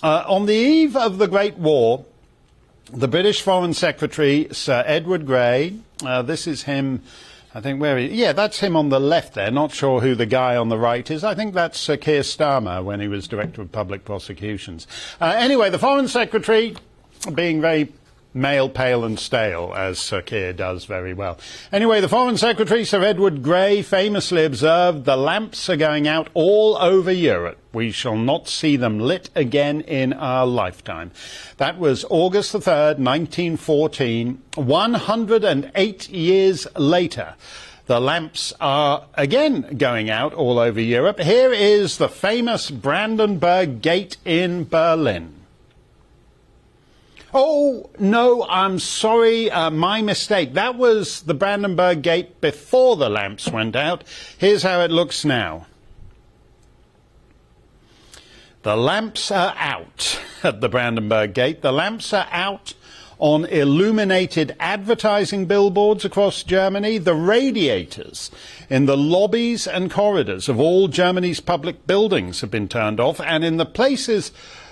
On the eve of the Great War, the British Foreign Secretary, Sir Edward Grey, this is him, I think, that's him on the left there. Not sure who the guy on the right is. I think that's Sir Keir Starmer when he was Director of Public Prosecutions. Anyway, the Foreign Secretary, being very male, pale and stale, as Sir Keir does very well. Anyway, the Foreign Secretary, Sir Edward Grey, famously observed, "The lamps are going out all over Europe. We shall not see them lit again in our lifetime." That was August the 3rd, 1914, 108 years later. The lamps are again going out all over Europe. Here is the famous Brandenburg Gate in Berlin. Oh, no, I'm sorry, my mistake. That was the Brandenburg Gate before the lamps went out. Here's how it looks now. The lamps are out at the Brandenburg Gate. The lamps are out on illuminated advertising billboards across Germany. The radiators in the lobbies and corridors of all Germany's public buildings have been turned off, and in the places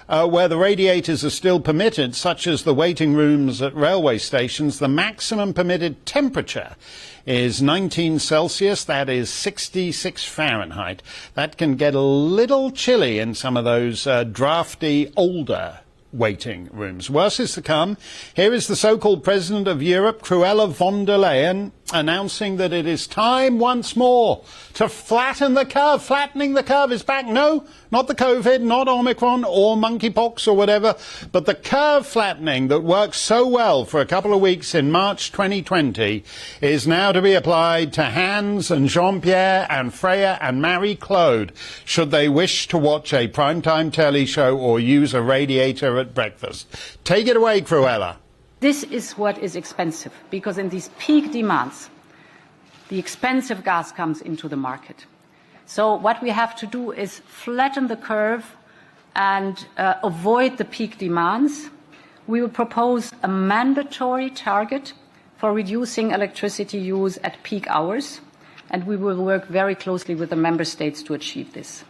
where the radiators are still permitted, such as the waiting rooms at railway stations, the maximum permitted temperature is 19 Celsius, that is 66 Fahrenheit. That can get a little chilly in some of those drafty, older waiting rooms. Worse is to come. Here is the so-called President of Europe, Cruella von der Leyen, announcing that it is time once more to flatten the curve. Flattening the curve is back. No, not the COVID, not Omicron or monkeypox or whatever, but the curve flattening that worked so well for a couple of weeks in March 2020 is now to be applied to Hans and Jean-Pierre and Freya and Marie-Claude should they wish to watch a primetime telly show or use a radiator at breakfast. Take it away, Cruella. This is what is expensive, because in these peak demands, the expensive gas comes into the market. So what we have to do is flatten the curve and avoid the peak demands. We will propose a mandatory target for reducing electricity use at peak hours, and we will work very closely with the member states to achieve this.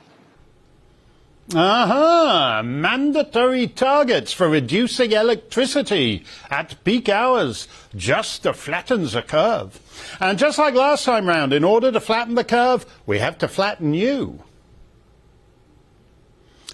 Aha! Mandatory targets for reducing electricity at peak hours, just to flatten the curve. And just like last time round, in order to flatten the curve, we have to flatten you.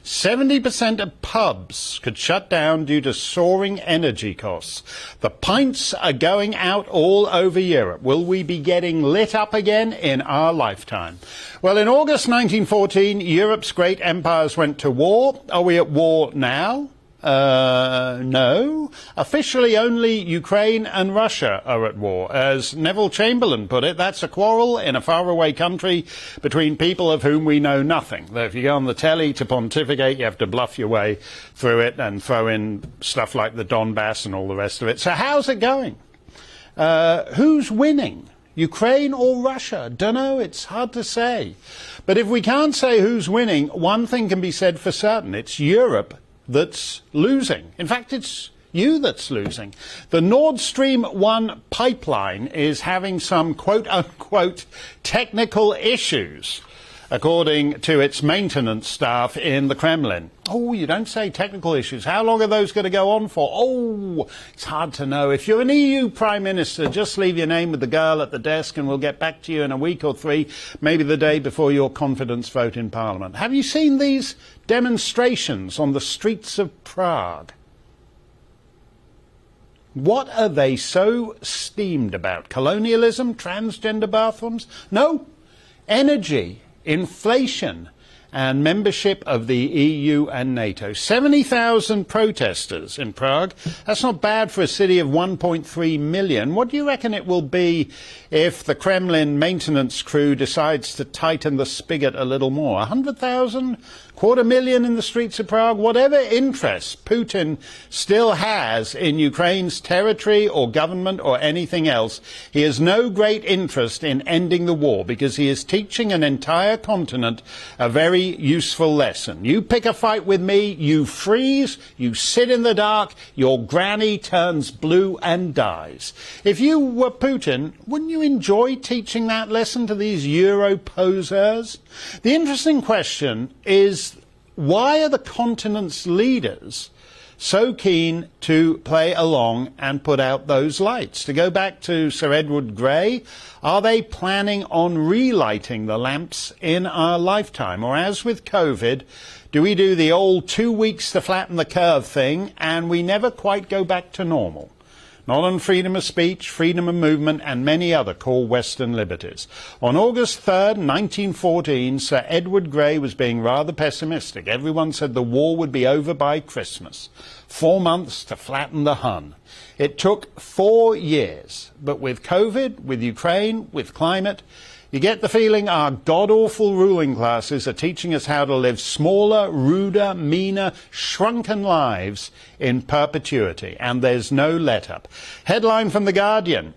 70% of pubs could shut down due to soaring energy costs. The pints are going out all over Europe. Will we be getting lit up again in our lifetime? Well, in August 1914, Europe's great empires went to war. Are we at war now? No. Officially, only Ukraine and Russia are at war. As Neville Chamberlain put it, that's a quarrel in a faraway country between people of whom we know nothing. Though if you go on the telly to pontificate, you have to bluff your way through it and throw in stuff like the Donbass and all the rest of it. So how's it going? Who's winning? Ukraine or Russia? Dunno, it's hard to say. But if we can't say who's winning, one thing can be said for certain. It's Europe that's losing. In fact, it's you that's losing. The Nord Stream 1 pipeline is having some quote-unquote technical issues, according to its maintenance staff in the Kremlin. Oh, you don't say technical issues. How long are those going to go on for? Oh, it's hard to know. If you're an EU Prime Minister, just leave your name with the girl at the desk and we'll get back to you in a week or three, maybe the day before your confidence vote in Parliament. Have you seen these demonstrations on the streets of Prague? What are they so steamed about? Colonialism? Transgender bathrooms? No. Energy. Inflation and membership of the EU and NATO. 70,000 protesters in Prague. That's not bad for a city of 1.3 million. What do you reckon it will be if the Kremlin maintenance crew decides to tighten the spigot a little more? 100,000? 250,000 in the streets of Prague? Whatever interest Putin still has in Ukraine's territory or government or anything else, he has no great interest in ending the war because he is teaching an entire continent a very useful lesson. You pick a fight with me, you freeze, you sit in the dark, your granny turns blue and dies. If you were Putin, wouldn't you enjoy teaching that lesson to these Euro posers? The interesting question is why are the continent's leaders so keen to play along and put out those lights? To go back to Sir Edward Grey, are they planning on relighting the lamps in our lifetime? Or as with COVID, do we do the old 2 weeks to flatten the curve thing and we never quite go back to normal? Not on freedom of speech, freedom of movement, and many other core Western liberties. On August 3rd, 1914, Sir Edward Grey was being rather pessimistic. Everyone said the war would be over by Christmas. 4 months to flatten the Hun. It took 4 years. But with COVID, with Ukraine, with climate, you get the feeling our god-awful ruling classes are teaching us how to live smaller, ruder, meaner, shrunken lives in perpetuity. And there's no let-up. Headline from The Guardian: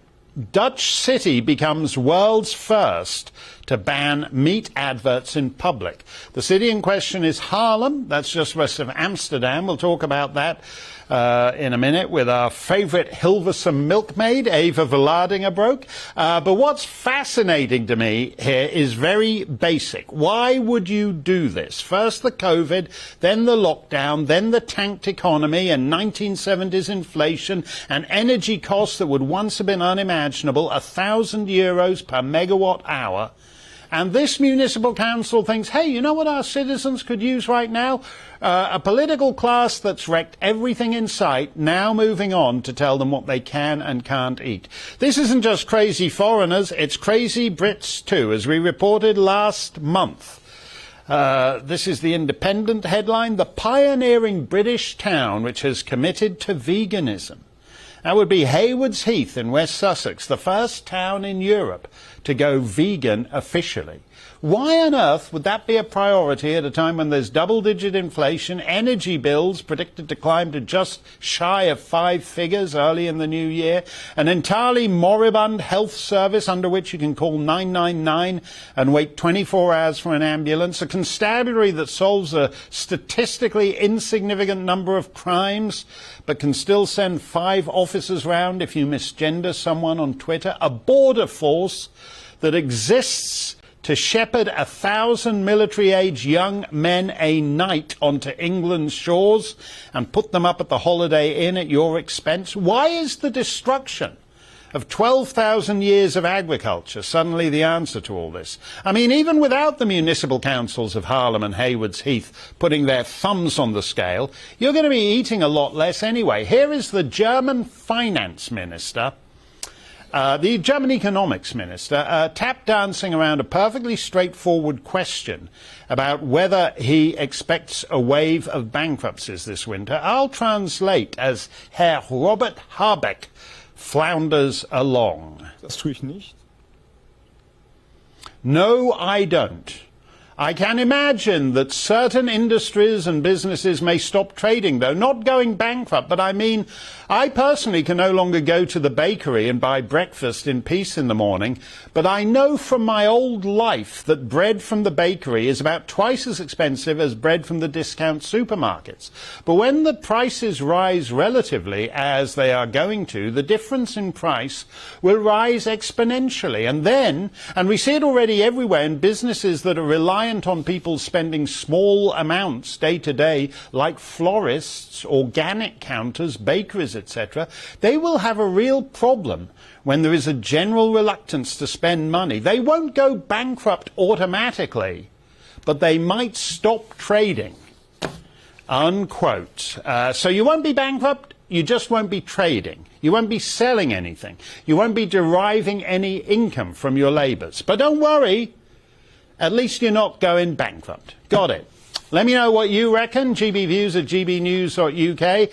Dutch city becomes world's first to ban meat adverts in public. The city in question is Haarlem. That's just west of Amsterdam. We'll talk about that in a minute with our favourite Hilversum milkmaid, Eva Vlaardingerbroek. But what's fascinating to me here is very basic. Why would you do this? First the COVID, then the lockdown, then the tanked economy and 1970s inflation and energy costs that would once have been unimaginable, €1,000 per megawatt hour. And this municipal council thinks, hey, you know what our citizens could use right now? A political class that's wrecked everything in sight, now moving on to tell them what they can and can't eat. This isn't just crazy foreigners, it's crazy Brits too, as we reported last month. This is the Independent headline: the pioneering British town which has committed to veganism. That would be Haywards Heath in West Sussex, the first town in Europe to go vegan officially. Why on earth would that be a priority at a time when there's double-digit inflation, energy bills predicted to climb to just shy of 5 figures early in the new year, an entirely moribund health service under which you can call 999 and wait 24 hours for an ambulance, a constabulary that solves a statistically insignificant number of crimes but can still send 5 officers round if you misgender someone on Twitter, a border force that exists to shepherd 1,000 military-age young men a night onto England's shores and put them up at the Holiday Inn at your expense? Why is the destruction of 12,000 years of agriculture suddenly the answer to all this? I mean, even without the municipal councils of Haarlem and Haywards Heath putting their thumbs on the scale, you're going to be eating a lot less anyway. Here is the German finance minister, the German economics minister, tap dancing around a perfectly straightforward question about whether he expects a wave of bankruptcies this winter. I'll translate as Herr Robert Habeck flounders along. Das tue ich nicht. No, I don't. I can imagine that certain industries and businesses may stop trading, though, not going bankrupt. But I mean, I personally can no longer go to the bakery and buy breakfast in peace in the morning. But I know from my old life that bread from the bakery is about twice as expensive as bread from the discount supermarkets. But when the prices rise relatively, as they are going to, the difference in price will rise exponentially. And we see it already everywhere in businesses that are reliant on people spending small amounts day to day, like florists, organic counters, bakeries, etc. They will have a real problem when there is a general reluctance to spend money. They won't go bankrupt automatically, but they might stop trading. Unquote. So you won't be bankrupt, you just won't be trading. You won't be selling anything. You won't be deriving any income from your labours. But don't worry, at least you're not going bankrupt. Got it. Let me know what you reckon. GBViews at gbnews.uk.